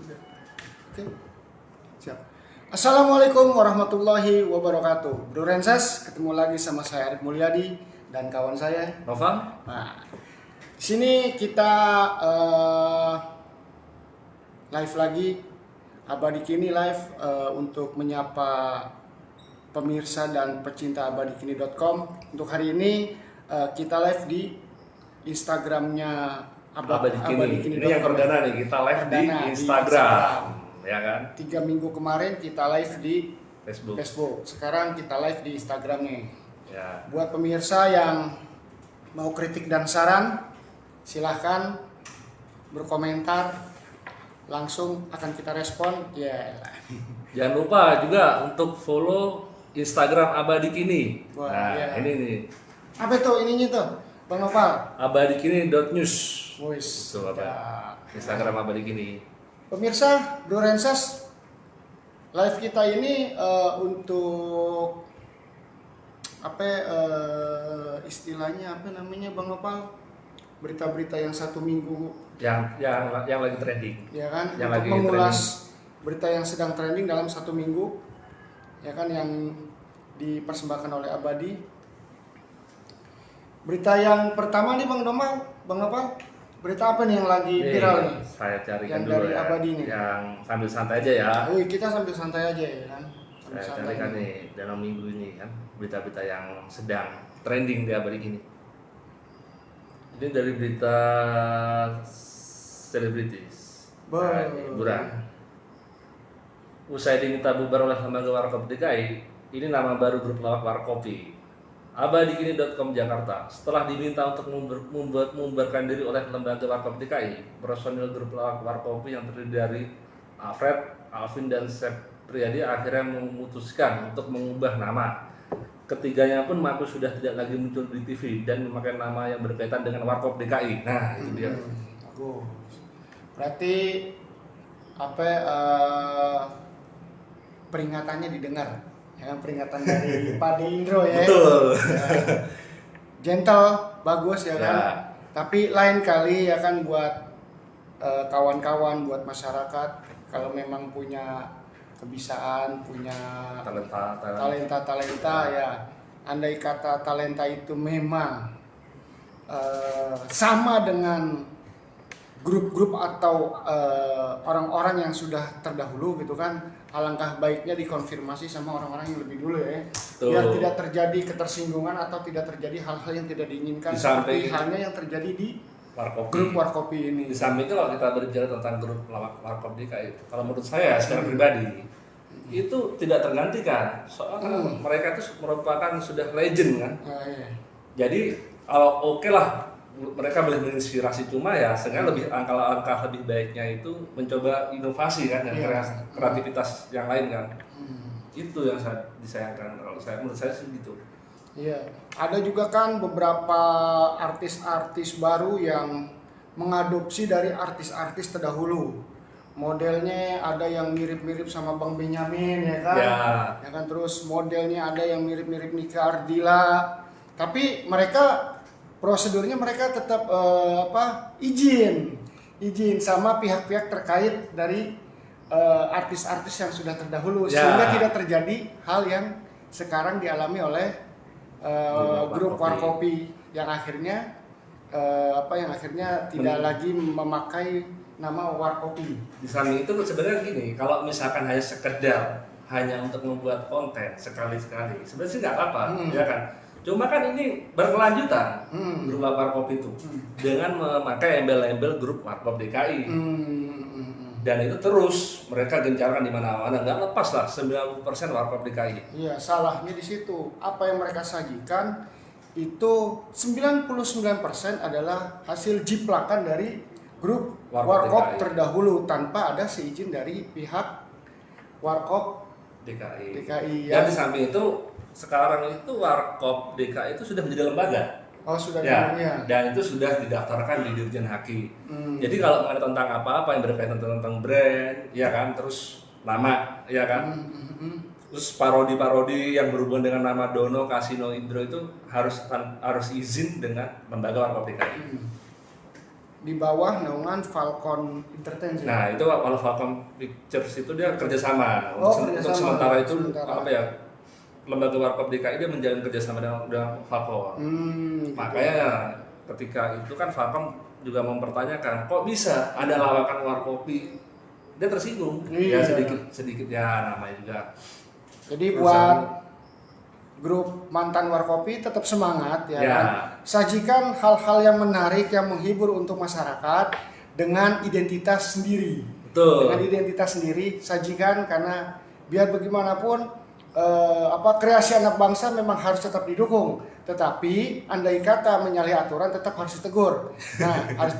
Oke, siap. Assalamualaikum warahmatullahi wabarakatuh. Bro Renses, ketemu lagi sama saya Arif Mulyadi dan kawan saya Nova. Nah, di sini kita live lagi, Abadi Kini live untuk menyapa pemirsa dan pecinta abadikini.com. Untuk hari ini kita live di Instagramnya Abadi Kini. Ini yang perdana nih, kita live di Instagram. Ya kan? 3 minggu kemarin kita live di Facebook. Sekarang kita live di Instagram nih. Ya. Buat pemirsa yang mau kritik dan saran, silahkan berkomentar, langsung akan kita respon. Ya. Jangan lupa juga untuk follow Instagram Abadi Kini. Wah, nah, iya. ini nih. Apa tuh ininya tuh, Bang Nopal? abadikini.news. Wis. Itu apa? Ya. Instagram Abadi Kini. Pemirsa, Bro Renses, live kita ini untuk istilahnya apa namanya Bang Nopal? Berita-berita yang 1 minggu Yang lagi trending. ya kan, Yang untuk lagi mengulas berita yang sedang trending dalam 1 minggu ya kan, yang dipersembahkan oleh Abadi. Berita yang pertama nih Bang Nopal, berita apa nih yang lagi viral nih? Saya carikan Yang dulu dari ya. Abadi nih. Yang sambil santai aja ya. Kita sambil santai aja ya kan. Sambil Saya santai carikan nih dalam minggu ini kan berita-berita yang sedang trending di Abadi Kini. Ini dari berita selebritis. Nah, hiburan. Usai diminta bubar oleh lembaga Warkop DKI, ini nama baru grup lawak Warkopi. Abadikini.com Jakarta. Setelah diminta untuk membubarkan diri oleh lembaga Warkop DKI, personil grup lawak Warkopi yang terdiri dari Alfred, Alvin, dan Septriadi akhirnya memutuskan untuk mengubah nama. Ketiganya pun mengaku sudah tidak lagi muncul di TV dan memakai nama yang berkaitan dengan Warkop DKI. Nah, itu dia. Bagus. Berarti peringatannya didengar, ya kan, peringatan dari Pak Indro ya. Betul. Ya. Gentle, bagus ya kan. Ya. Tapi lain kali ya kan buat kawan-kawan, buat masyarakat, kalau memang punya kebisaan, punya talenta ya. Andai kata talenta itu memang sama dengan grup-grup atau orang-orang yang sudah terdahulu gitu kan, alangkah baiknya dikonfirmasi sama orang-orang yang lebih dulu ya. Betul. Biar tidak terjadi ketersinggungan atau tidak terjadi hal-hal yang tidak diinginkan seperti halnya yang terjadi di grup Warkopi ini. Di samping itu kalau kita berbicara tentang grup Warkop DKI, kalau menurut saya secara pribadi itu tidak tergantikan. Soalnya mereka itu merupakan sudah legend kan. Iya. Jadi kalau oke lah mereka boleh menginspirasi, cuma ya sebenarnya lebih angka lebih baiknya itu mencoba inovasi kan dan kreativitas yang lain kan. Itu yang disayangkan kalau menurut saya sih gitu. Iya, ada juga kan beberapa artis-artis baru yang mengadopsi dari artis-artis terdahulu. Modelnya ada yang mirip-mirip sama Bang Benyamin ya kan. Ya kan, terus modelnya ada yang mirip-mirip Nika Ardila. Tapi mereka prosedurnya mereka tetap izin sama pihak-pihak terkait dari artis-artis yang sudah terdahulu, sehingga tidak terjadi hal yang sekarang dialami oleh grup Warkopi yang akhirnya tidak lagi memakai nama Warkopi. Di samping itu sebenarnya gini, kalau misalkan hanya sekedar untuk membuat konten sekali-sekali, sebenarnya sih nggak apa-apa, ya kan. Cuma kan ini berkelanjutan grup Warkop itu dengan memakai embel-embel grup Warkop DKI. Dan itu terus mereka gencarkan di mana-mana, nggak lepas lah 90% Warkop DKI. Iya, salahnya di situ. Apa yang mereka sajikan itu 99% adalah hasil jiplakan dari grup Warkop terdahulu tanpa ada seizin dari pihak Warkop DKI. Dan di samping itu sekarang itu Warkop DKI itu sudah menjadi lembaga. Oh, sudah ya, ya. Dan itu sudah didaftarkan di Dirjen Haki. Jadi kalau mengenai tentang apa-apa yang berkaitan tentang brand, ya kan, terus nama, ya kan, terus parodi-parodi yang berhubungan dengan nama Dono, Kasino, Indro itu harus izin dengan lembaga Warkop DKI. di bawah naungan Falcon Entertainment. Nah itu kalau Falcon Pictures itu dia kerjasama. Oh, Untuk kerjasama. sementara itu Sementara. apa ya, lembaga Warkop DKI dia menjalin kerjasama dengan Falcon. Gitu. Makanya ketika itu kan Falcon juga mempertanyakan kok bisa ada lawakan Warkopi, dia tersinggung. Iya. Ya sedikit ya namanya juga. Jadi Perusahaan. buat grup mantan Warkopi tetap semangat ya, Ya. kan? Sajikan hal-hal yang menarik yang menghibur untuk masyarakat dengan identitas sendiri. Betul. Dengan identitas sendiri sajikan, karena biar bagaimanapun kreasi anak bangsa memang harus tetap didukung. Tetapi andai kata menyalahi aturan tetap harus ditegur. Nah, harus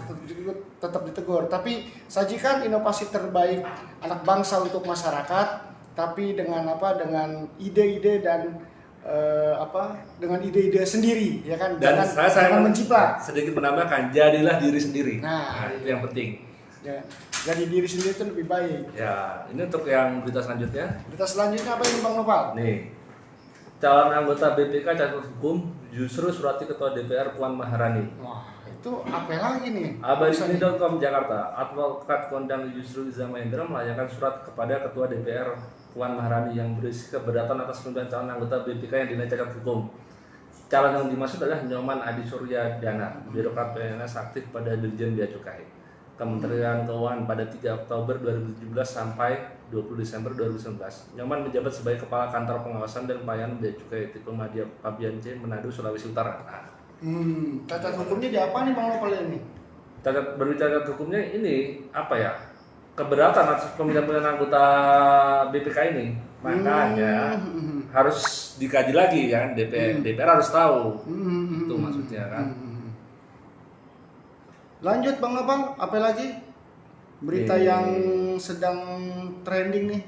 tetap ditegur. Tapi sajikan inovasi terbaik anak bangsa untuk masyarakat, tapi dengan dengan ide-ide dan dengan ide-ide sendiri, ya kan? Dan saya jangan menjiplak. sedikit menambahkan, jadilah diri sendiri. Nah, Itu yang penting. Ya, jadi diri sendiri itu lebih baik. Ya, ini untuk yang berita selanjutnya. Berita selanjutnya apa ini Bang Nopal? Nih, calon anggota BPK catat hukum justru surati Ketua DPR Puan Maharani. Wah, itu apa lagi nih? Abadini.com Jakarta, advokat kondang Yusril Iza Mahendra melayangkan surat kepada Ketua DPR Puan Maharani yang berisi keberatan atas pemilihan calon anggota BPK yang dinilai cacat hukum. Calon yang dimaksud adalah Nyoman Adi Surya Dana, birokrat PNS aktif pada Dirjen Bea Cukai, Kementerian Keuangan pada 3 Oktober 2017 sampai 20 Desember 2019. Nyoman menjabat sebagai Kepala Kantor Pengawasan dan Pelayanan Bea Cukai tipe Madya Pabian C, Manado, Sulawesi Utara. Nah, Cacat hukumnya di apa nih Bang Nopal ini? berbicara hukumnya ini apa ya, keberatan atas pemilihan anggota BPK ini, makanya harus dikaji lagi kan, DPR harus tahu itu maksudnya kan. Lanjut Bang Nopal, apa lagi? Berita yang sedang trending nih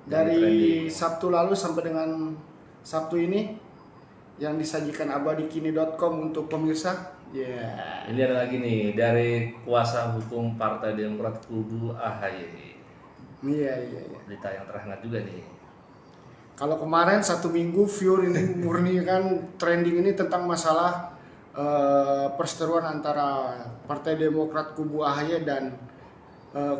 dari trending. Sabtu lalu sampai dengan Sabtu ini yang disajikan abadikini.com untuk pemirsa. Ya. Ini ada lagi nih dari kuasa hukum Partai Demokrat kubu AHY. Iya. Berita yang terhangat juga nih. Kalau kemarin 1 minggu view ini murni kan trending ini tentang masalah perseteruan antara Partai Demokrat kubu AHY dan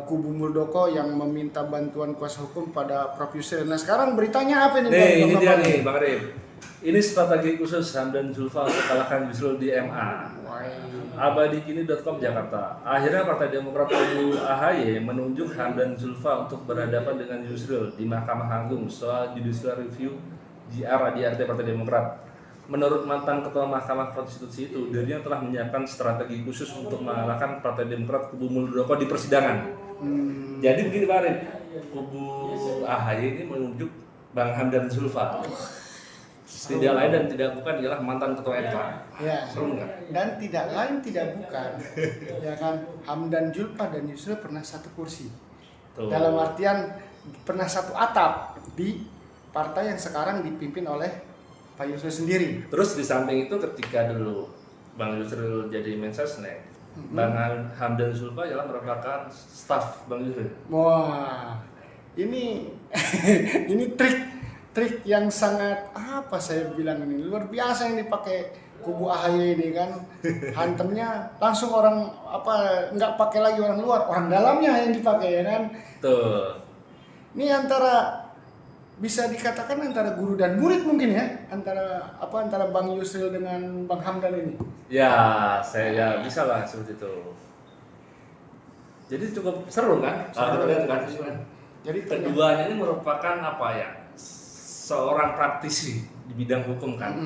kubu Muldoko yang meminta bantuan kuasa hukum pada Prof Yusril. Nah sekarang beritanya apa nih? Nih, ini dia nih Bang Arif. Ini strategi khusus Hamdan Zulfa untuk kalahkan Yusril di MA. Abadikini.com Jakarta. Akhirnya Partai Demokrat kubu AHY menunjuk Hamdan Zulfa untuk berhadapan dengan Yusril di Mahkamah Agung soal judicial review JR ADRT Partai Demokrat. Menurut mantan Ketua Mahkamah Konstitusi itu, dirinya telah menyiapkan strategi khusus untuk mengalahkan Partai Demokrat kubu Muldoko di persidangan. Jadi begini Pak Arif, kubu AHY ini menunjuk Bang Hamdan Zulfa. Tidak lain dan tidak bukan ialah mantan Ketua MK. Ya. Seru nggak? Dan tidak lain tidak bukan, ya kan, Hamdan Zulfa dan Yusril pernah satu kursi. Tuh. Dalam artian pernah satu atap di partai yang sekarang dipimpin oleh Pak Yusril sendiri. Terus di samping itu ketika dulu Bang Yusril jadi Mensesnek, Bang Hamdan Zulfa ialah merupakan staf Bang Yusril. Wah, ini ini trik yang sangat apa saya bilang ini luar biasa yang dipakai kubu AHY ini kan. Hantemnya langsung orang nggak pakai lagi orang luar, orang dalamnya yang dipakai ya kan. Tuh. Ini antara bisa dikatakan antara guru dan murid mungkin ya, antara Bang Yusril dengan Bang Hamdan ini. Ya, saya bisa lah seperti itu. Jadi cukup seru kan? Kalau kita lihat kan. Jadi Keduanya ini merupakan apa ya? Seorang praktisi di bidang hukum kan.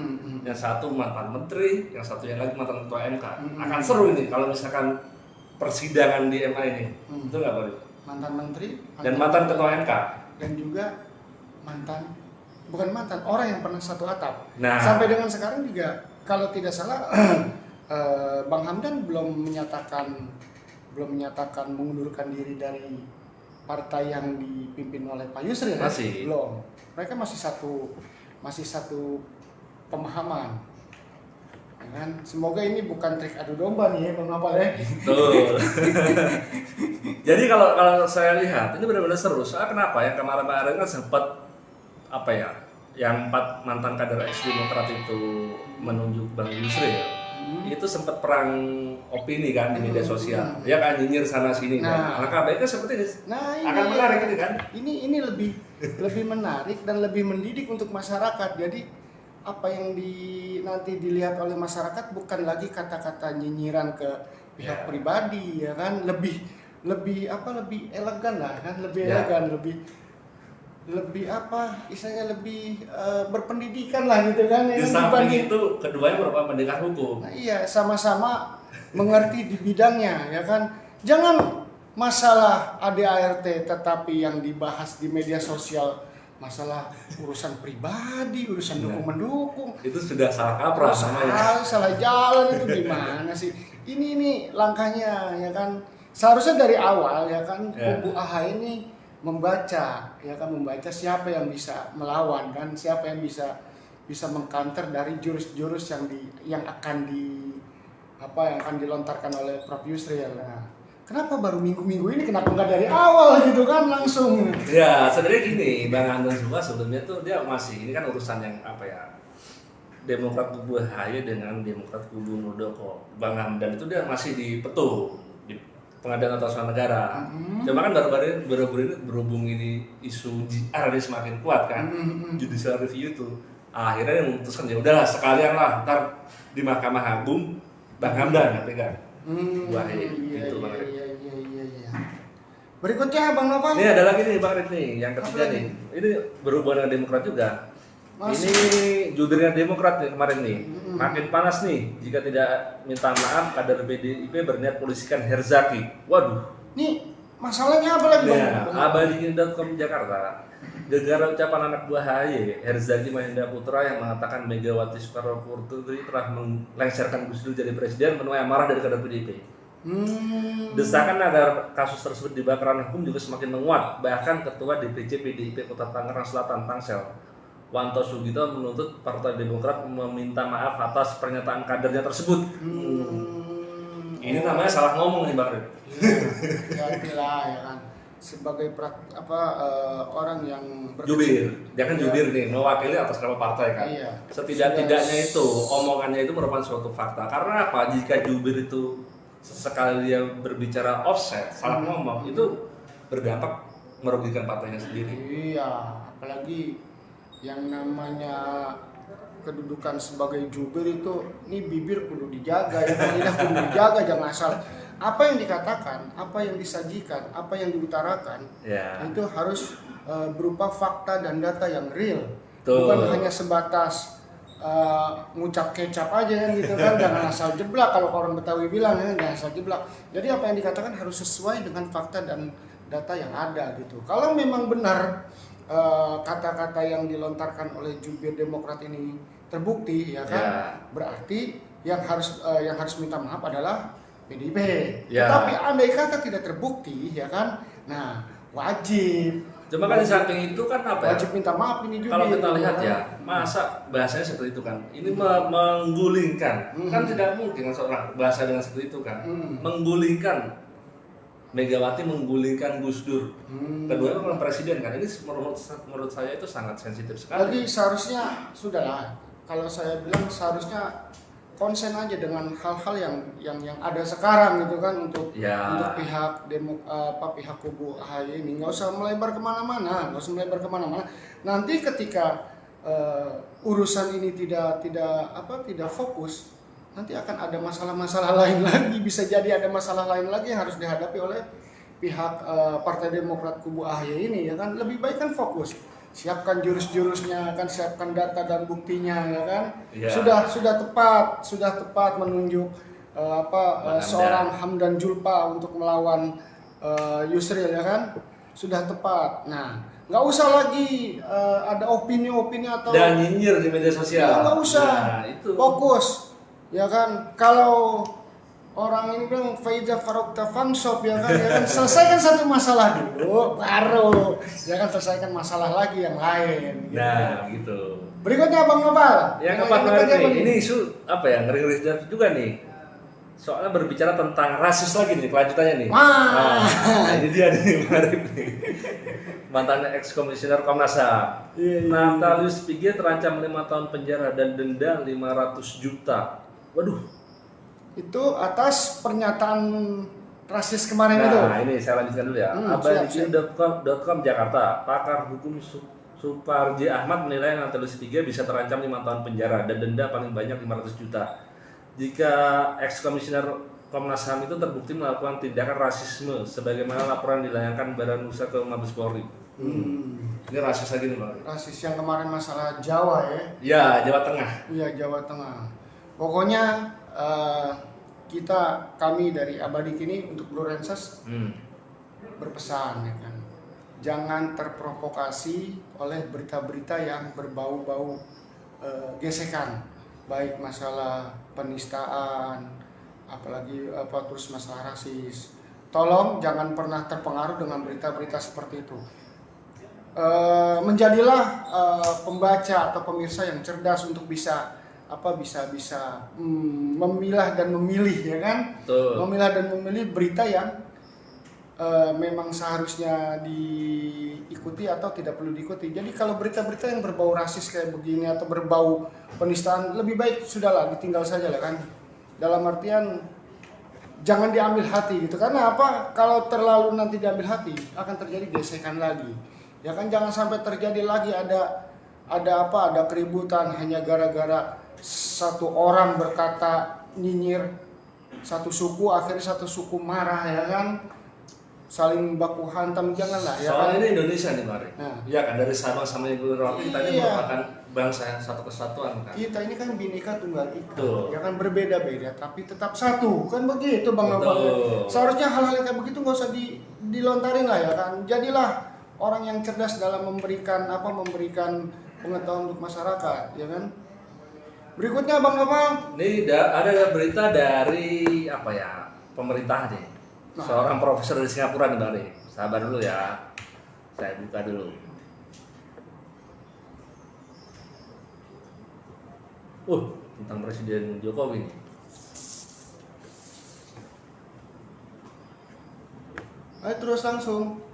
Yang satu mantan menteri, yang satunya lagi mantan ketua MK. Akan seru ini kalau misalkan persidangan di MA ini. Betul nggak Pak? mantan menteri Dan mantan ketua MK. dan juga bukan mantan orang yang pernah satu atap. Nah. Sampai dengan sekarang juga kalau tidak salah Bang Hamdan belum menyatakan mengundurkan diri dari partai yang dipimpin oleh Pak Yusril. Masih. Belum. Mereka masih satu pemahaman. Ya kan? Semoga ini bukan trik adu domba nih ya Bang Nopal ya. Betul. Jadi kalau saya lihat ini benar-benar seru. Soalnya kenapa ya, kemarin-kemarin kan sempat yang 4 mantan kader ex Demokrat itu menunjuk Bang Yusril. itu sempat perang opini kan di media sosial. Ya kan nyinyir sana sini kan. Langkah baiknya seperti ini. Nah, Akan menarik ini kan. Ini lebih menarik dan lebih mendidik untuk masyarakat. Jadi apa yang nanti dilihat oleh masyarakat bukan lagi kata-kata nyinyiran ke pihak pribadi ya kan, lebih elegan lah kan, lebih elegan, lebih apa istilahnya, lebih berpendidikan lah gitu kan. Di samping itu keduanya merupakan pendekat hukum. Nah, iya, sama-sama mengerti di bidangnya ya kan. Jangan masalah ADART tetapi yang dibahas di media sosial masalah urusan pribadi, urusan dukung-mendukung. Itu sudah salah kaprah namanya. Salah jalan itu gimana sih? Ini langkahnya ya kan. Seharusnya dari awal ya kan kubu AHY ini membaca siapa yang bisa melawan kan, siapa yang bisa mengcounter dari jurus-jurus yang akan dilontarkan oleh Prof Yusril. Nah, kenapa baru minggu-minggu ini, kenapa nggak dari awal gitu kan langsung? Ya sebenarnya gini, Bang Anton juga sebelumnya tuh dia masih, ini kan urusan yang Demokrat kubu AHY dengan Demokrat kubu Muldoko. Bang Hamdan itu dia masih di Petu, di Pengadilan Tata Usaha Negara. Cuma kan baru-baru ini berhubung ini isu JR ini semakin kuat kan, judicial review itu. Akhirnya yang memutuskan ya udahlah sekalian lah, ntar di Mahkamah Agung Bang Hamdan ngerti kan? Iya. Berikutnya Bang Novel. Ini ada lagi nih Bang Rit nih, yang ketiga nih. Ini berhubungan dengan Demokrat juga. Ini jubirnya Demokrat nih kemarin nih. Makin panas nih jika tidak minta maaf kader PDIP berniat polisikan Herzaki. Waduh. Nih masalahnya apa lagi Bang? Abadikin.com Jakarta. Gegara ucapan anak buah AHY, Herzaki Mahendra Putra yang mengatakan Megawati Soekarno Putri telah melengsarkan Gus Dur jadi presiden menuai amarah dari kader PDIP. Desakan agar kasus tersebut dibakar ranah hukum juga semakin menguat. Bahkan Ketua DPC PDIP Kota Tangerang Selatan Tangsel, Wanto Sugito, menuntut Partai Demokrat meminta maaf atas pernyataan kadernya tersebut. Ini namanya salah ngomong nih Bang Rid. Gantilah ya kan. Sebagai orang yang jubir, dia kan jubir nih, mewakili atas nama partai kan. Iya. Setidak-tidaknya itu omongannya itu merupakan suatu fakta. Karena apa? Jika jubir itu sesekali dia berbicara offset, salah ngomong, itu berdampak merugikan partainya sendiri. Iya, apalagi yang namanya kedudukan sebagai jubir itu, ini bibir kudu dijaga, ya lidah kudu dijaga, jangan asal apa yang dikatakan, apa yang disajikan, apa yang diutarakan, itu harus berupa fakta dan data yang real. Bukan hanya sebatas ngucap kecap aja kan gitu kan, jangan asal jeblak, kalau orang Betawi bilang ya, jangan asal jeblak. Jadi apa yang dikatakan harus sesuai dengan fakta dan data yang ada gitu. Kalau memang benar kata-kata yang dilontarkan oleh jubir Demokrat ini terbukti ya kan, berarti yang harus minta maaf adalah PDIP. Tetapi andai kata tidak terbukti ya kan, nah wajib. Cuma kan di samping itu kan wajib minta maaf ini juga. Kalau kita lihat ya, masa bahasanya seperti itu kan, ini menggulingkan, kan tidak mungkin seorang bahasa dengan seperti itu kan, menggulingkan Megawati, menggulingkan Gus Dur. Keduanya bukan presiden kan, ini menurut saya itu sangat sensitif sekali. Jadi seharusnya sudahlah, kalau saya bilang seharusnya konsen aja dengan hal-hal yang ada sekarang gitu kan, untuk pihak kubu AHY ini nggak usah melebar kemana-mana, Nanti ketika urusan ini tidak fokus, nanti akan ada masalah-masalah lain lagi, bisa jadi ada masalah lain lagi yang harus dihadapi oleh pihak Partai Demokrat kubu AHY ini ya kan. Lebih baik kan fokus, siapkan jurus-jurusnya kan, siapkan data dan buktinya ya kan. Sudah tepat menunjuk seorang Hamdan Julpa untuk melawan Yusril ya kan, sudah tepat. Nah, nggak usah lagi ada opini-opini atau dan nyinyir di media sosial. Nggak usah, itu fokus ya kan. Kalau orang ini bilang Faiza Farokta Fansop ya kan, selesaikan satu masalah dulu, baru ya kan selesaikan masalah lagi yang lain. Gitu. Nah, gitu. Berikutnya Bang Nopal. Yang keempat nih, ini isu ngeri-ngeri juga nih. Soalnya berbicara tentang rasis lagi nih, kelanjutannya nih. Ini dia nih, Marif nih. Mantan ex-komisioner Komnas HAM. Natalius Pigai terancam 5 tahun penjara dan denda 500 juta. Waduh, Itu atas pernyataan rasis kemarin itu. Nah, ini saya lanjutkan dulu ya. Abadikini.com Jakarta, pakar hukum Suparji Ahmad menilai Natalis Pigai bisa terancam 5 tahun penjara dan denda paling banyak 500 juta. Jika ex-komisioner Komnas HAM itu terbukti melakukan tindakan rasisme sebagaimana laporan dilayangkan Badan Usaha ke Mabes Polri. Ini rasis lagi nih, Bang. Rasis yang kemarin masalah Jawa ya. Ya, Jawa Tengah. Iya, Jawa Tengah. Pokoknya kami dari Abadikini untuk Bro Rensas berpesan ya kan. Jangan terprovokasi oleh berita-berita yang berbau-bau gesekan, baik masalah penistaan, apalagi terus masalah rasis. Tolong jangan pernah terpengaruh dengan berita-berita seperti itu. Menjadilah pembaca atau pemirsa yang cerdas untuk bisa memilah dan memilih ya kan. Betul. Memilah dan memilih berita yang memang seharusnya diikuti atau tidak perlu diikuti. Jadi kalau berita-berita yang berbau rasis kayak begini atau berbau penistaan, lebih baik sudahlah ditinggal saja lah kan. Dalam artian jangan diambil hati gitu. Karena apa? Kalau terlalu nanti diambil hati akan terjadi gesekan lagi. Ya kan, jangan sampai terjadi lagi ada keributan hanya gara-gara satu orang berkata nyinyir satu suku, akhirnya satu suku marah ya kan, saling baku hantam, janganlah ya. Soalnya kan? ini Indonesia nih, Mari. Nah. Iya kan, dari Sabang sampai Merauke kita ini Iya. merupakan bangsa yang satu kesatuan kan. Kita ini kan Bhinneka Tunggal Ika, Betul. ya kan, berbeda-beda tapi tetap satu, kan begitu Bang Betul. Nopal. Seharusnya hal-hal yang kayak begitu nggak usah dilontarin lah ya kan. Jadilah orang yang cerdas dalam memberikan pengetahuan untuk masyarakat, ya kan. Berikutnya Bang Nopal. Ini ada berita dari pemerintah nih. Nah. Seorang profesor dari Singapura nih, Bari. Sabar dulu ya. Saya buka dulu. Tentang Presiden Jokowi nih. Ayo terus langsung.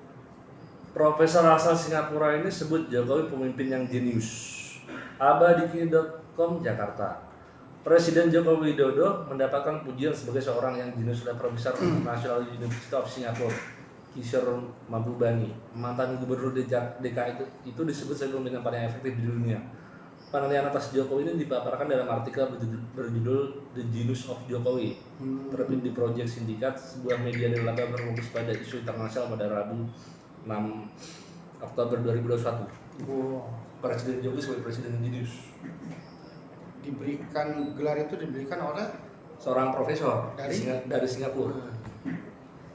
Profesor asal Singapura ini sebut Jokowi pemimpin yang jenius. Abadikini.com Jakarta. Presiden Joko Widodo mendapatkan pujian sebagai seorang yang jenius oleh Profesor National University of Singapore, Kishore Mahbubani. Mantan gubernur DKI itu disebut sebagai pemimpin yang paling efektif di dunia. Penilaian atas Jokowi ini dipaparkan dalam artikel berjudul The Genius of Jokowi, terbit di Project Syndicate, sebuah media nirlaba berfokus pada isu internasional pada Rabu 6 Oktober 2021. Presiden Jokowi sebagai presiden yang jenius. Gelar itu diberikan oleh Seorang profesor dari Singapura.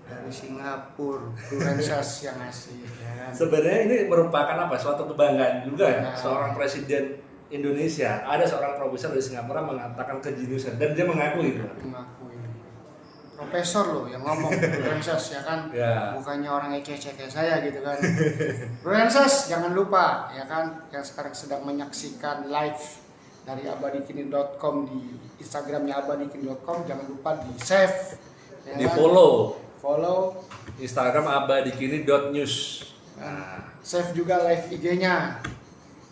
Dari Singapura, Rensas yang ngasih. Ya. Sebenarnya ini merupakan suatu kebanggaan juga ya. Nah. Seorang presiden Indonesia, ada seorang profesor dari Singapura mengatakan kejeniusan dan dia mengakui itu. Mengakui. Profesor loh yang ngomong, Rensas ya kan. Ya. Bukannya orang ecek kayak saya gitu kan. Rensas jangan lupa ya kan, yang sekarang sedang menyaksikan live dari abadikini.com di Instagramnya abadikini.com, jangan lupa di save, ya Di kan? follow Instagram abadikini.news. Nah, save juga live IG-nya,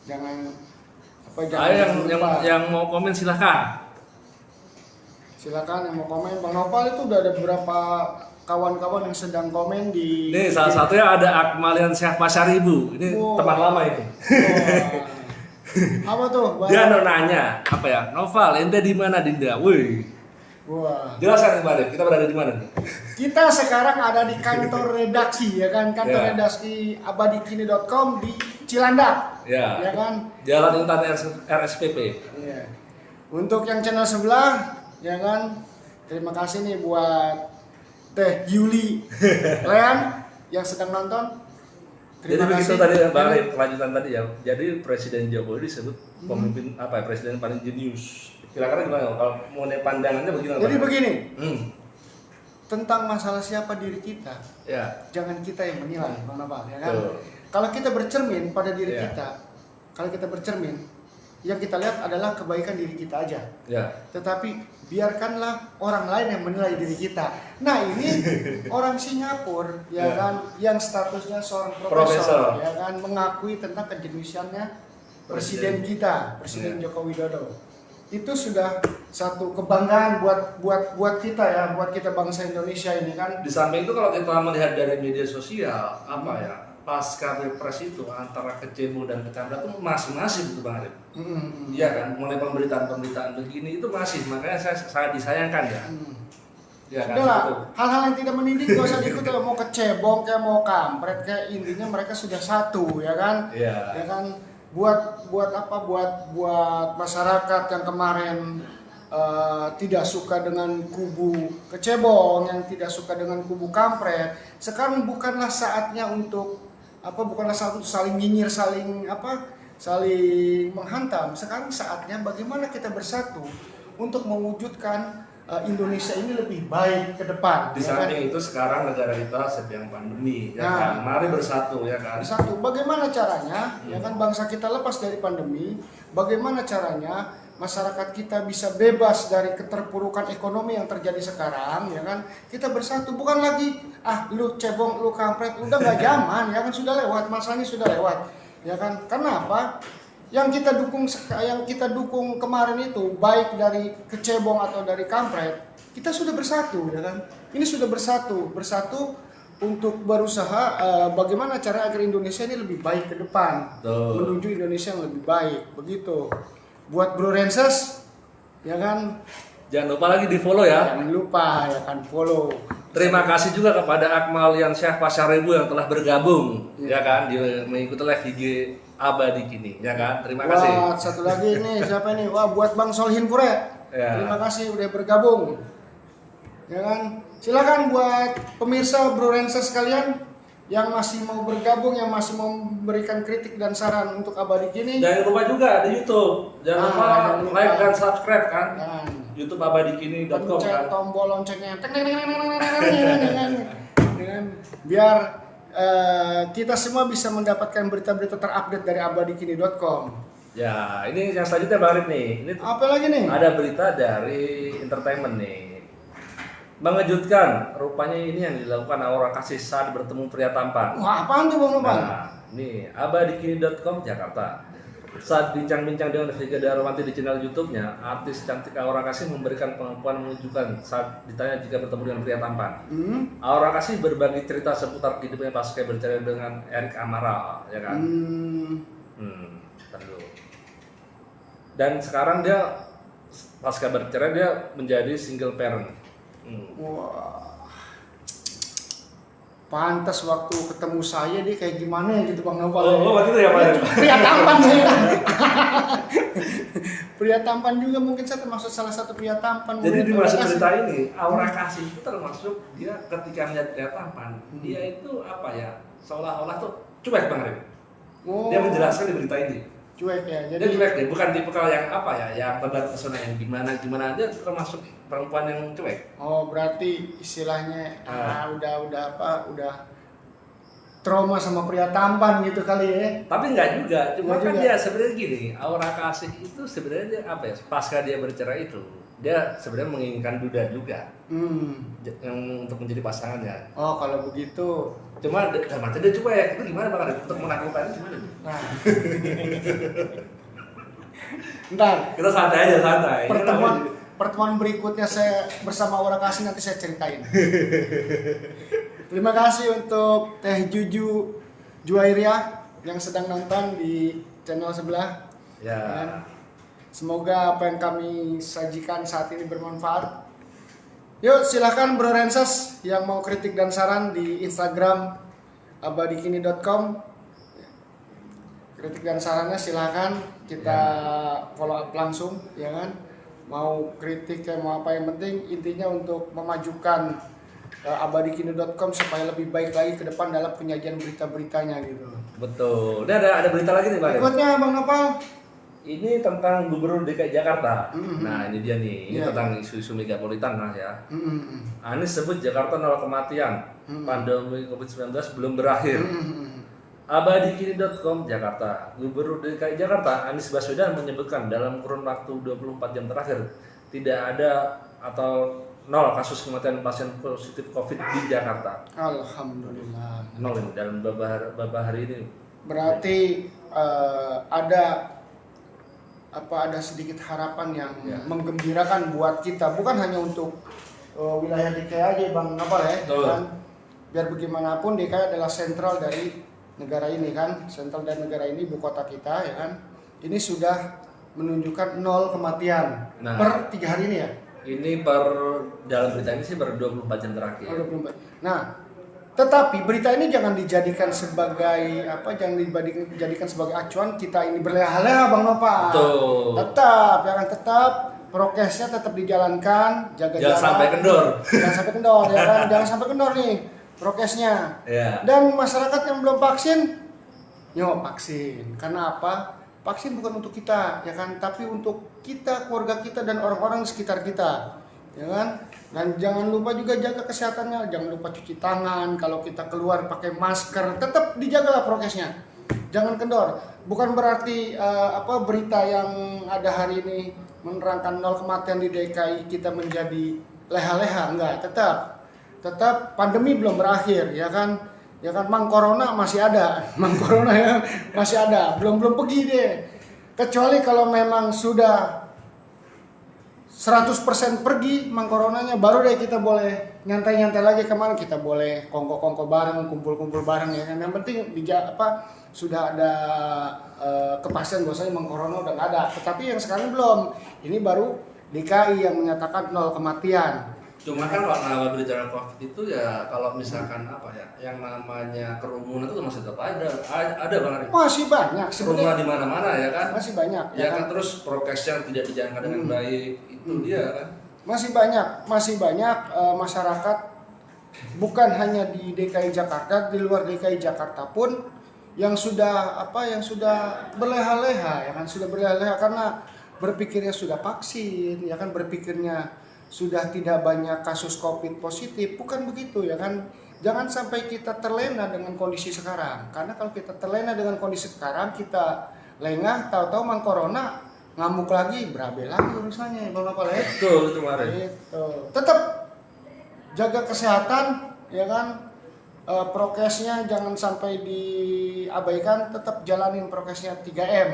jangan yang mau komen silakan yang mau komen. Bang Nopal itu udah ada beberapa kawan-kawan yang sedang komen di. Nih salah satunya ada Akmalian Syah Pasaribu. Ini teman lama itu. Apa tuh? Dia nanya Noval, ente di mana Dinda? Wih. Wah. Jelaskan kembali, kita berada di mana nih? Kita sekarang ada di kantor redaksi ya kan, kantor Ya. redaksi abadikini.com di Cilandak. Ya. Ya kan? Jalan Intan RSPP. Iya. Untuk yang channel sebelah, ya kan? Terima kasih nih buat Teh Yuli Lean yang sedang nonton. Jadi begitu tadi Bang, kelanjutan tadi ya. Jadi Presiden Jokowi disebut pemimpin presiden paling jenius. Kira-kira gimana kalau mengenai pandangannya bagaimana? Jadi Bang? begini, tentang masalah siapa diri kita, Ya. jangan kita yang menilai, Bang Nopal, ya kan? Betul. Kalau kita bercermin pada diri Ya. kita, yang kita lihat adalah kebaikan diri kita aja. Ya. Tetapi biarkanlah orang lain yang menilai diri kita. Nah ini orang Singapura, ya Ya. kan, yang statusnya seorang Profesor. ya kan, mengakui tentang kejeniusannya presiden kita, Presiden Ya. Joko Widodo. itu sudah satu kebanggaan buat kita ya, buat kita bangsa Indonesia ini kan. Di samping itu kalau kita melihat dari media sosial, apa ya, pasca Pilpres itu antara kecebo dan kecambret itu masih itu Bang Arif. Iya kan, mulai pemberitaan begini itu masih, makanya saya sangat disayangkan ya. Ya kan, Sudahlah, gitu. hal-hal yang tidak mendidik gak usah diikut, mau kecebong kayak mau kampret kayak, intinya mereka sudah satu ya kan. Iya. Ya kan, buat apa, buat masyarakat yang kemarin tidak suka dengan kubu kecebong, yang tidak suka dengan kubu kampret, sekarang bukanlah saatnya untuk bukanlah saat untuk saling nyinyir, saling menghantam. Sekarang saatnya bagaimana kita bersatu untuk mewujudkan Indonesia ini lebih baik ke depan. Di samping itu sekarang negara kita sedang pandemi, ya kan. Mari bersatu, ya kan. Bersatu. Bagaimana caranya, ya kan, bangsa kita lepas dari pandemi? Bagaimana caranya masyarakat kita bisa bebas dari keterpurukan ekonomi yang terjadi sekarang, ya kan? Kita bersatu, bukan lagi lu cebong, lu kampret, udah nggak zaman, ya kan, sudah lewat, masanya sudah lewat, ya kan? Karena apa? Yang kita dukung kemarin itu, baik dari kecebong atau dari kampret, kita sudah bersatu, ya kan? Ini sudah bersatu untuk berusaha bagaimana cara agar Indonesia ini lebih baik ke depan, menuju Indonesia yang lebih baik, begitu. Buat Bro Renses, ya kan? Jangan lupa lagi di follow ya. Jangan lupa ya kan, follow. Terima kasih juga kepada Akmal Yansyah Pasaribu yang telah bergabung, ya kan, mengikuti live IG Abadi Kini, ya kan. Terima kasih. Wah, satu lagi nih, siapa ini? Wah, buat Bang Solhin Pure. Ya. Terima kasih udah bergabung. Ya kan? Silakan buat pemirsa Bro Renses sekalian yang masih mau bergabung, yang masih mau memberikan kritik dan saran untuk Abadi Kini. Jangan lupa juga di YouTube. Jangan lupa like dan subscribe kan. YouTube abadikini.com kan. Tombol loncengnya. Biar kita semua bisa mendapatkan berita-berita terupdate dari abadikini.com. Ya, ini yang selanjutnya Bang Arif nih. Ini apa lagi nih? Ada berita dari entertainment nih. Mengejutkan, rupanya ini yang dilakukan Aura Kasih saat bertemu pria tampan. Wah, apaan tuh Bang? Nah, nih abadikini.com Jakarta. Saat bincang-bincang dengan Vega Darwanti di channel YouTube-nya, artis cantik Aura Kasih memberikan pengakuan menunjukkan saat ditanya jika bertemu dengan pria tampan. Aura Kasih berbagi cerita seputar hidupnya pasca bercerai dengan Eric Amaral, ya kan? Dulu. Dan sekarang dia pasca bercerai dia menjadi single parent. Wah, pantas waktu ketemu saya dia kayak gimana ya gitu Bang Nopal. Waktu itu ya Pak. Pria tampan saya. Pria tampan juga, mungkin saya termasuk salah satu pria tampan. Jadi di masa cerita ini, Aura Kasih itu termasuk dia ketika melihat pria tampan, dia itu apa ya, seolah-olah tuh cuek Bang Arif. Dia menjelaskan di berita ini. Cuek ya, jadi dia cuek deh, bukan tipikal yang apa ya, yang tebar pesona yang gimana, dia termasuk perempuan yang cuek. Oh, berarti istilahnya udah trauma sama pria tampan gitu kali ya. Tapi enggak juga, cuma kan dia sebenarnya gini, Aura Kasih itu sebenarnya dia apa ya, pasca dia bercerai itu, dia sebenarnya menginginkan duda juga. Yang untuk menjadi pasangannya. Oh, kalau begitu. Cuma mati dia cuek, itu gimana Bang Arif? Untuk menaklukkan gimana? Nah. Ntar Kita santai aja, santai. Pertemuan berikutnya saya bersama Aura Kasih nanti saya ceritain. Terima kasih untuk Teh Juju Juwairia yang sedang nonton di channel sebelah. Ya. Semoga apa yang kami sajikan saat ini bermanfaat. Yuk silahkan Bro Renses yang mau kritik dan saran di Instagram abadikini.com. Kritik dan sarannya silahkan kita follow up langsung, ya kan? Mau kritik kayak mau apa, yang penting intinya untuk memajukan abadikini.com supaya lebih baik lagi ke depan dalam penyajian berita-beritanya gitu. Betul. Ini ada berita lagi nih Bang. Berikutnya Bang Nopal. Ini tentang Gubernur DKI Jakarta. Nah ini dia nih, ini tentang isu-isu megapolitan lah ya. Anies sebut Jakarta nol kematian, pandemi COVID-19 belum berakhir. Abadikini.com Jakarta. Gubernur DKI Jakarta Anies Baswedan menyebutkan dalam kurun waktu 24 jam terakhir tidak ada atau nol kasus kematian pasien positif COVID di Jakarta. Alhamdulillah. Nol ini dalam beberapa hari ini. Berarti ada sedikit harapan yang Ya. menggembirakan buat kita, bukan hanya untuk wilayah DKI aja Bang Nopal ya. Betul. Kan? Biar bagaimanapun DKI adalah sentral dari negara ini kan, sentral dari negara ini, ibu kota kita ya kan. Ini sudah menunjukkan 0 kematian Nah. per 3 hari ini ya. Ini per dalam berita ini sih per 24 jam terakhir. 24. Nah, tetapi berita ini jangan dijadikan sebagai jangan dijadikan sebagai acuan kita ini berleha-leha Bang Nopal. Betul. Tetap prokesnya tetap dijalankan, jaga Jangan jarak. sampai kendor. Jangan sampai kendor ya kan, jangan sampai kendor nih prokesnya. Ya. Dan masyarakat yang belum vaksin, yuk vaksin. Karena apa? Vaksin bukan untuk kita, ya kan, tapi untuk kita, keluarga kita dan orang-orang di sekitar kita, ya kan. Dan jangan lupa juga jaga kesehatannya, jangan lupa cuci tangan. Kalau kita keluar pakai masker, tetap dijagalah prokesnya. Jangan kendor. Bukan berarti berita yang ada hari ini menerangkan 0 kematian di DKI kita menjadi leha-leha, enggak. Tetap pandemi belum berakhir, ya kan. Ya kan, Mang Corona masih ada. Mang Corona ya masih ada. Belum pergi deh. Kecuali kalau memang sudah 100% pergi Mang Coronanya, baru deh kita boleh nyantai-nyantai lagi. Kemana kita boleh kongko-kongko bareng, kumpul-kumpul bareng ya kan. Yang penting sudah ada kepastian bahwasanya Mang Corona udah nggak ada. Tetapi yang sekarang belum. Ini baru DKI yang menyatakan 0 kematian. Cuma kan kalau berbicara COVID itu ya kalau misalkan yang namanya kerumunan itu masih tetap ada Bang Arif. Masih banyak Kerumunan sebenarnya. di mana-mana ya kan. Masih banyak Ya kan, terus prokesnya tidak dijalankan dengan baik, itu dia kan. Masih banyak masyarakat, bukan hanya di DKI Jakarta, di luar DKI Jakarta pun yang sudah berleha-leha ya kan, sudah berleha-leha karena berpikirnya sudah vaksin ya kan, berpikirnya sudah tidak banyak kasus COVID positif. Bukan begitu ya kan. Jangan sampai kita terlena dengan kondisi sekarang, karena kalau kita terlena dengan kondisi sekarang, kita lengah, tahu-tahu Mang Corona ngamuk lagi, berabe lagi urusannya Bang Nopal ya. Betul itu kemarin. Gitu. Tetap jaga kesehatan ya kan. Prokesnya jangan sampai diabaikan, tetap jalanin prokesnya 3M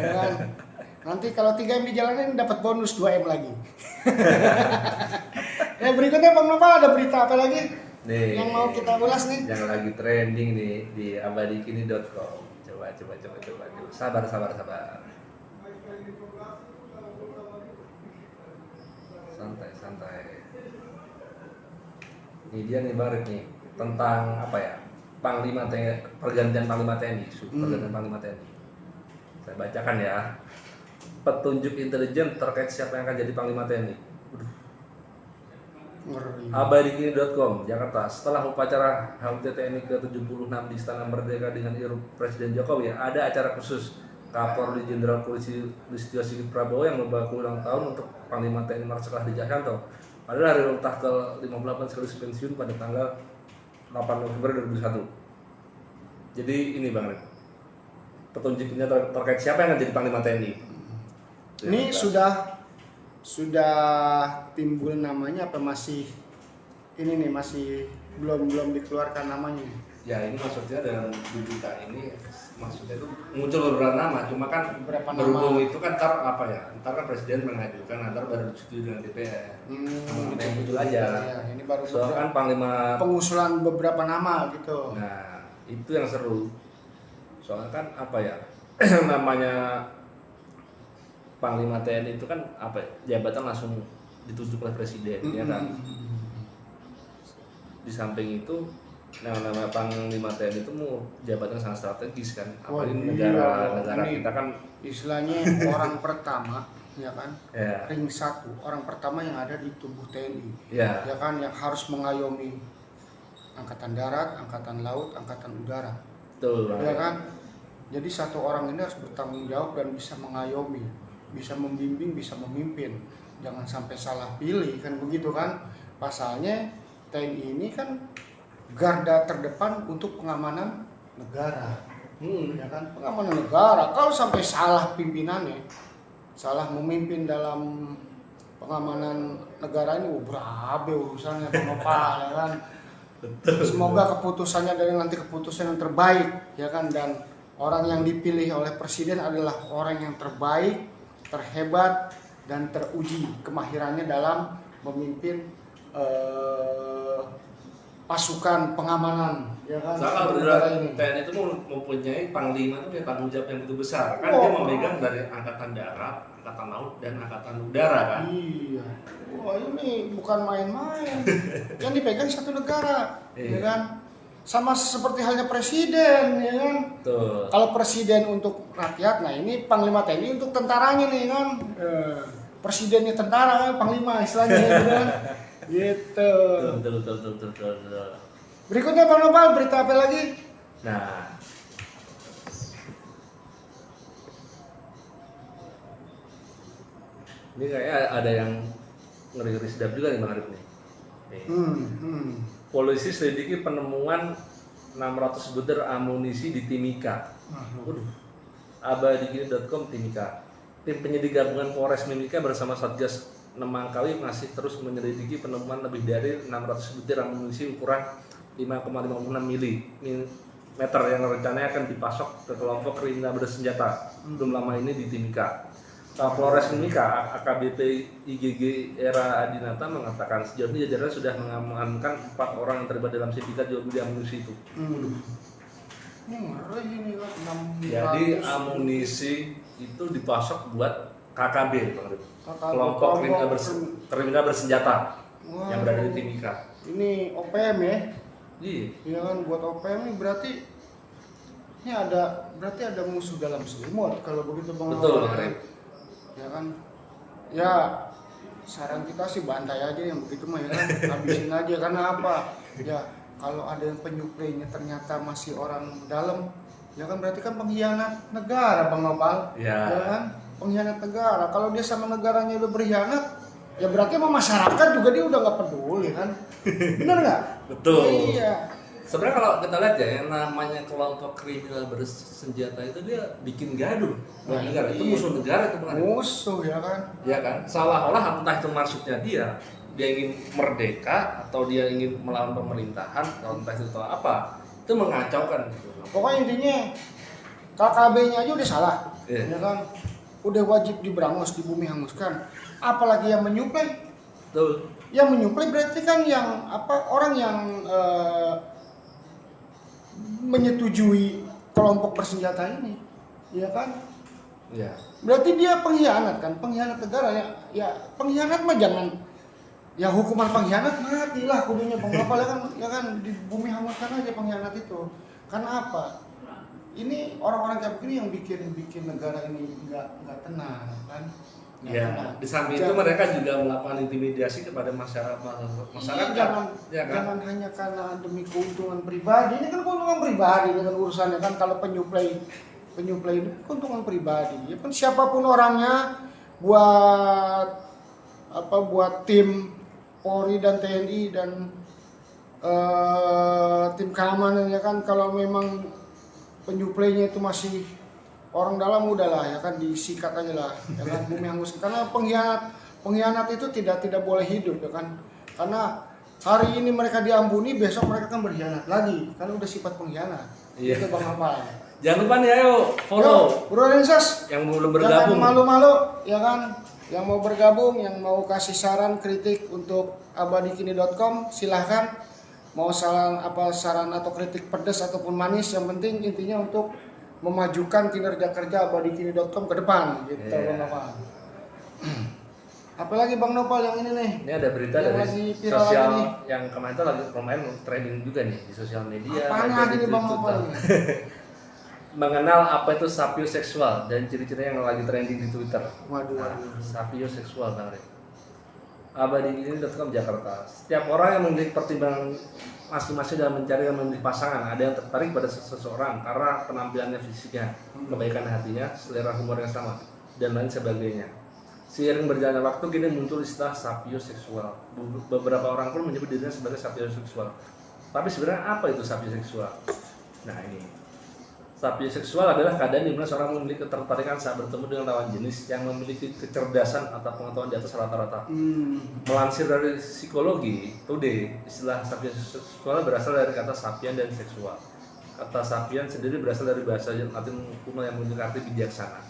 ya kan. Nanti kalau 3M dijalanin dapat bonus 2M lagi. Ya, berikutnya Bang Nopal ada berita apa lagi Nih, yang mau kita ulas nih? yang lagi trending nih di abadikini.com. Coba. Sabar. Santai. Ini dia nih Barik nih tentang Panglima TNI, pergantian Panglima TNI, pergantian Panglima TNI. Saya bacakan ya. Petunjuk intelijen terkait siapa yang akan jadi Panglima TNI. Ngeri. Abadikini.com, Jakarta. Setelah upacara HUT TNI ke-76 di Istana Merdeka dengan iru Presiden Jokowi, ada acara khusus Kapolri Jenderal Polisi Listio Sigit Prabowo yang membawa ulang tahun untuk Panglima TNI Marsikal Hadi Cahyanto pada hari ulang tahun ke-58 sekaligus pensiun pada tanggal 8 November 2001. Jadi ini Bang Red, petunjuknya terkait siapa yang akan jadi Panglima TNI. Ini sudah timbul namanya apa masih belum dikeluarkan namanya? Ya ini maksudnya dalam berita ini maksudnya itu muncul beberapa nama, cuma kan Beberapa berhubung nama. itu kan ntar kan presiden mengajukan, ntar baru disetujui dengan DPR. Kita yang muncul aja. Ya, ini baru Soalnya kan Panglima. pengusulan beberapa nama gitu. Nah itu yang seru. Soalnya kan namanya Panglima TNI itu kan jabatan langsung ditunjuk oleh presiden, ya kan. Di samping itu nama Panglima TNI itu jabatan sangat strategis kan. Apalagi negara ini kita kan istilahnya orang pertama ya kan, ya, ring 1, orang pertama yang ada di tubuh TNI ya, ya kan, yang harus mengayomi angkatan darat, angkatan laut, angkatan udara betul. ya kan. Jadi satu orang ini harus bertanggung jawab dan bisa mengayomi, bisa membimbing, bisa memimpin. Jangan sampai salah pilih kan, begitu kan. Pasalnya TNI ini kan garda terdepan untuk pengamanan negara. Ya kan, pengamanan negara. Kalau sampai salah pimpinannya, salah memimpin dalam pengamanan negara ini, berabe urusannya Bang Nopal ya kan. Semoga keputusannya dari nanti keputusan yang terbaik ya kan, dan orang yang dipilih oleh presiden adalah orang yang terbaik, terhebat dan teruji kemahirannya dalam memimpin pasukan pengamanan, ya kan? Soalnya di negara beneran ini. TNI itu mempunyai panglima itu punya tanggung jawab yang begitu besar kan, dia memegang dari angkatan darat, angkatan laut dan angkatan udara kan. Iya. Wah, ini bukan main-main. Yang dipegang satu negara, ya kan? Sama seperti halnya presiden, ya kan? Tuh. Kalau presiden untuk rakyat, nah ini panglima TNI untuk tentaranya nih kan. Presidennya tentara, panglima istilahnya, gitu kan? Gitu. Betul. Berikutnya Bang Nopal, berita apa lagi? Nah, ini kayak ada yang ngeri-ngeri sedap juga nih Bang Arif nih. Polisi selidiki penemuan 600 butir amunisi di Timika. Waduh. Abadikini.com Timika. Tim penyidik gabungan Polres Mimika bersama Satgas Nemangkawi masih terus menyelidiki penemuan lebih dari 600 butir amunisi ukuran 5,56 mm yang rencananya akan dipasok ke kelompok kriminal bersenjata belum lama ini di Timika. Kapolres Mimika AKBP IGG Era Adinata mengatakan sejauh ini jajarannya sudah mengamankan 4 orang yang terlibat dalam sindikat jual beli amunisi itu. Ini kan Jadi amunisi itu dipasok buat KKB, kelompok kriminal bersenjata yang berada di Timika. Ini OPM ya? Iya. Iya kan, buat OPM ini berarti ada musuh dalam selimut kalau begitu Bang. Betul, Bang Arif. Ya kan? Ya saran kita sih bantai aja yang begitu mah ya kan, habisin aja. Karena apa? Ya kalau ada yang penyuplainya ternyata masih orang dalam, ya kan berarti kan pengkhianat negara Bang Nopal. Ya. Ya kan? Pengkhianat negara. Kalau dia sama negaranya udah berkhianat, ya berarti sama masyarakat juga dia udah nggak peduli kan? Benar nggak? Betul. Iya. Sebenarnya kalau kita lihat ya, yang namanya kelompok kriminal bersenjata itu dia bikin gaduh. Nah, negara itu iya. musuh negara itu Bang Arif. Musuh ya kan? Ya kan? Seolah-olah entah itu maksudnya dia ingin merdeka atau dia ingin melawan pemerintahan atau entah itu apa, itu mengacaukan gitu. Pokoknya intinya KKB-nya aja udah salah, Iya. ya kan? Udah wajib diberangus, di bumi hanguskan. Apalagi yang menyuplai. Betul. Yang menyuplai berarti kan yang orang yang menyetujui kelompok bersenjata ini, ya kan? Iya. Berarti dia pengkhianat kan, pengkhianat negara ya. Ya pengkhianat mah jangan, ya hukuman pengkhianat matilah kudunya Bang Nopal ya kan di bumi hanguskan aja pengkhianat itu. Karena apa? Ini orang-orang kayak begini yang bikin negara ini nggak tenang kan? Ya, di samping itu mereka juga melakukan intimidasi kepada masyarakat. Jangan hanya karena demi keuntungan pribadi. Ini kan keuntungan pribadi dengan urusannya kan. Kalau penyuplai ini keuntungan pribadi. Ya kan siapapun orangnya buat tim Polri dan TNI dan tim keamanan ya kan, kalau memang penyuplainya itu masih orang dalam udahlah ya kan, disikat aja lah ya kan, bumi hangus. Karena pengkhianat itu tidak boleh hidup ya kan, karena hari ini mereka diampuni, besok mereka kan berkhianat lagi karena udah sifat pengkhianat. Iya. Itu Bang Nopal. Jangan lupa nih, ayo follow Bro Rensas yang belum jangan bergabung. malu-malu ya kan, yang mau bergabung, yang mau kasih saran kritik untuk abadikini.com silahkan. Mau saran atau kritik pedas ataupun manis, yang penting intinya untuk memajukan kinerja kerja abadikini.com ke depan gitu. Yeah. Bang Nopal. Apalagi Bang Nopal yang ini nih? Ini ada berita yang dari lagi viral sosial lagi nih. yang kemarin itu lagi lumayan trending juga nih di sosial media. Apaan baik lagi di nih Bang Twitter. Nopal? Mengenal apa itu sapioseksual dan ciri-cirinya yang lagi trending di Twitter. Waduh. Sapioseksual Bang Rek. Abadikini.com Jakarta. Setiap orang yang memiliki pertimbangan masing-masing dalam mencari dan memilih pasangan. Ada yang tertarik pada seseorang karena penampilannya, fisiknya, kebaikan hatinya, selera humor yang sama, dan lain sebagainya. Seiring berjalannya waktu, kini muncul istilah sapioseksual. Beberapa orang pun menyebut dirinya sebagai sapioseksual. Tapi sebenarnya apa itu sapioseksual? Nah ini. Sapioseksual adalah keadaan di mana seorang memiliki ketertarikan saat bertemu dengan lawan jenis yang memiliki kecerdasan atau pengetahuan di atas rata-rata. Melansir dari psikologi Today, istilah sapioseksual berasal dari kata sapien dan seksual. Kata sapien sendiri berasal dari bahasa Latin kuno yang memiliki arti bijaksana.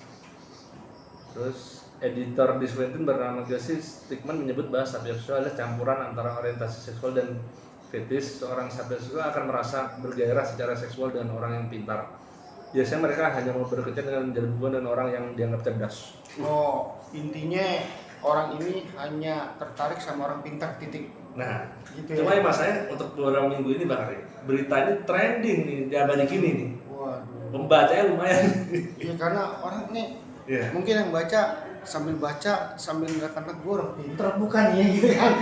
Terus editor di Swetin bernama Josie Stickman menyebut bahwa sapiosexual adalah campuran antara orientasi seksual dan fetis. Seorang sapiosexual akan merasa bergairah secara seksual dengan orang yang pintar. Biasanya mereka hanya mau berkencan dengan menjalin hubungan dengan orang yang dianggap cerdas. Oh, intinya orang ini hanya tertarik sama orang pintar, titik. Nah, Gitu cuma ya? ya masanya untuk beberapa minggu ini Bang Ari, berita ini trending nih di Abadi Kini nih. Waduh. Pembacanya lumayan. Iya, karena orang nih Iya. mungkin yang baca sambil ngeliat-ngeliat gue orang pintar bukan ya gitu kan.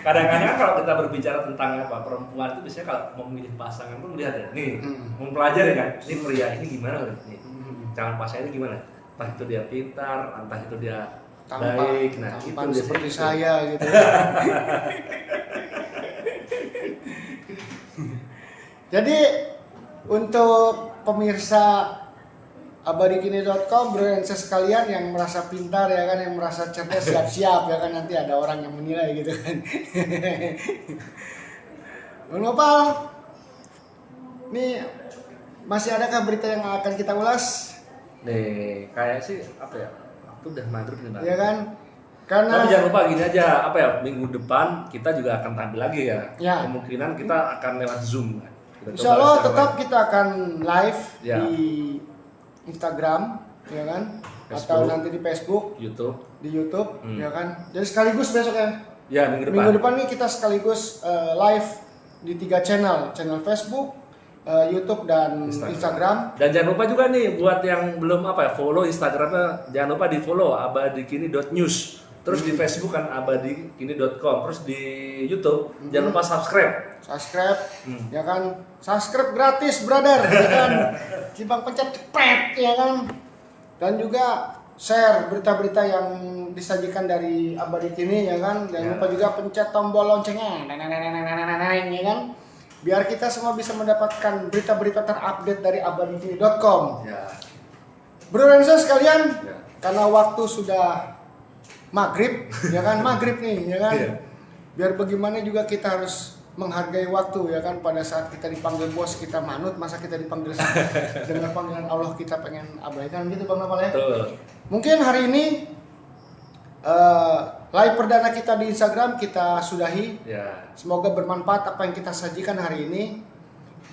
Kadang-kadang kalau kita berbicara tentang apa perempuan itu biasanya kalau mau memilih pasangan tuh melihat ya, nih mempelajari kan, ini pria ini gimana nih, calon pasangan ini gimana, entah itu dia pintar, entah itu dia baik, nah itu tampan biasanya seperti gitu. saya gitu. Jadi untuk pemirsa abadikini.com, bro dan sis sekalian yang merasa pintar ya kan, yang merasa cerdas, siap-siap ya kan, nanti ada orang yang menilai gitu kan. Bang Nopal, nih masih adakah berita yang akan kita ulas? Nih kayak sih apa ya, waktu udah maghrib nih Bang. Ya kan? Karena Tapi jangan lupa gini aja, apa ya, minggu depan kita juga akan tampil lagi ya. Ya. Kemungkinan kita akan lewat Zoom. Kita insya coba Allah secara tetap live. kita akan live Ya. di Instagram, ya kan? Atau Facebook. nanti di Facebook, YouTube. di YouTube, ya kan? Jadi sekaligus besok ya. Ya minggu depan. Minggu depan nih kita sekaligus live di 3 channel Facebook, YouTube dan Instagram. Dan jangan lupa juga nih buat yang belum apa ya, follow Instagramnya, jangan lupa di follow abadikini.news. Terus di Facebook kan abadikini.com. Terus di YouTube jangan lupa subscribe. Subscribe, ya kan? Subscribe gratis, brother, ya kan? Cibang pencet cepet, ya kan? Dan juga share berita-berita yang disajikan dari Abadi Kini, ya kan? Jangan lupa juga pencet tombol loncengnya, ya kan? Biar kita semua bisa mendapatkan berita-berita terupdate dari abadikini.com. Ya. Bro dan sis sekalian, Ya. karena waktu sudah maghrib, ya kan? Maghrib nih, ya kan? Iya. Biar bagaimana juga kita harus menghargai waktu, ya kan? Pada saat kita dipanggil bos kita manut, masa kita dipanggil dengan panggilan Allah kita pengen abaikan gitu Bang Nopal ya. Betul. Mungkin hari ini live perdana kita di Instagram kita sudahi. Ya. Semoga bermanfaat apa yang kita sajikan hari ini.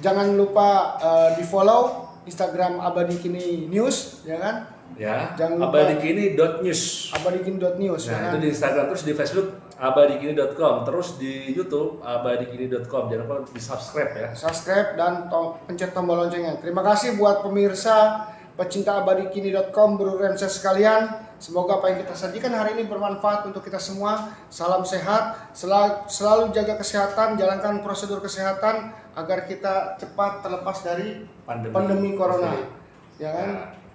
Jangan lupa di follow Instagram Abadi Kini News, ya kan? Ya. Jangan lupa abadikini.news. abadikini.news, ya Nah, kan? itu di Instagram, terus di Facebook abadikini.com, terus di YouTube abadikini.com. Jangan lupa di subscribe ya. Subscribe dan pencet tombol loncengnya. Terima kasih buat pemirsa pecinta abadikini.com, bro dan sis sekalian. Semoga apa yang kita sajikan hari ini bermanfaat untuk kita semua. Salam sehat, selalu jaga kesehatan, jalankan prosedur kesehatan agar kita cepat terlepas dari pandemi corona. Ya kan?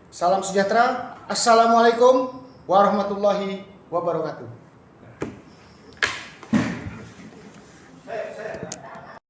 Salam sejahtera. Assalamualaikum warahmatullahi wabarakatuh.